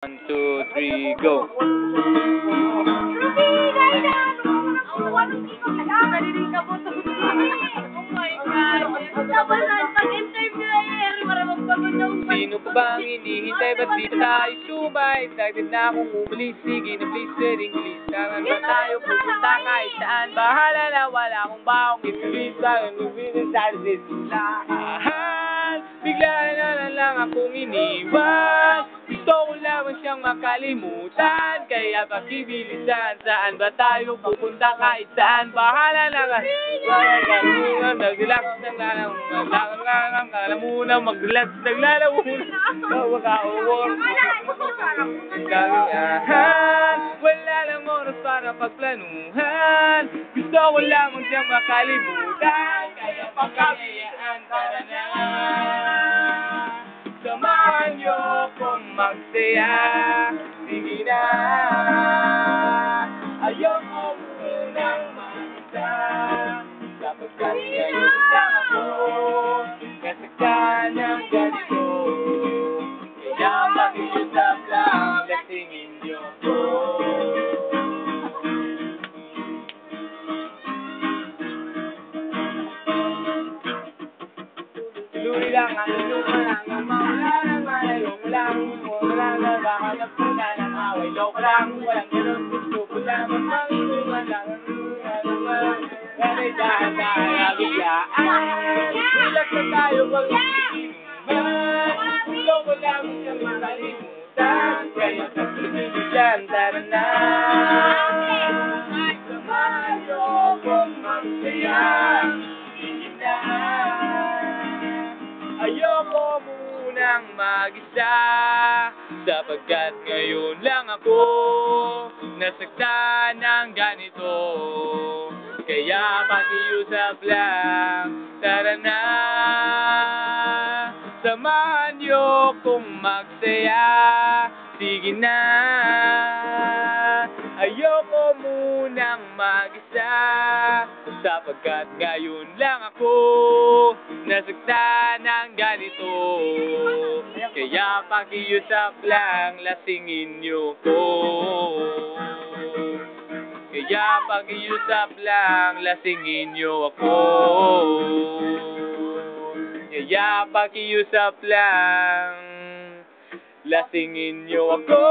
1, 2, 3, go! Sino pa bang hinihintay? Ba't di tayo sumay? Excited na akong umalis. Sige na please, pwedeng please. Saan ba tayo pupunta kahit saan? Bahala na, wala akong baong itulis. Bakit lumitin sa lahat? Bigla na lang akong iniwan. Gusto ko lamang siyang makalimutan. Kaya pakibilisan. Saan ba tayo pupunta kahit saan? Bahala na ka. Nag-relax, naglalamuna, mag-relax, naglalamuna. Makaka-award. Wala lang oras para pagplanuhan. Gusto ko lamang siyang makalimutan. Kaya pagkakayaan, tara na. Samahan niyo kung magsaya. Sige na. Ayoko munang mag-isa. Sapagkat ngayon lang ako nasaktan ng ganito. Kaya mag-iusap lang, lasingin niyo ko. Tuloy lang ang inuman ang mawala naman. Ayoko lang, wala na, baka nagpuna ng away. Loko lang, walang ganun, gusto ko lamang mag-inuman lang. Ganay dahan-dahan na biglaan. Relax na tayo pag-inuman. Gusto ko lamang siyang makalimutan. Kaya sa pinigilan, tara na. Samahan niyo kung magsaya. Sige na. Ayoko munang mag-isa. Sapagkat ngayon lang ako nasaktan ng ganito. Kaya pakiusap lang, tara na. Samahan niyo kung magsaya. Sige na. Ayoko munang mag-isa. Sapagkat ngayon lang ako nasaktan ng ganito. Kaya pakiusap lang, lasingin niyo ko. Kaya pakiusap lang, lasingin niyo ako. Kaya pakiusap lang, lasingin niyo ako.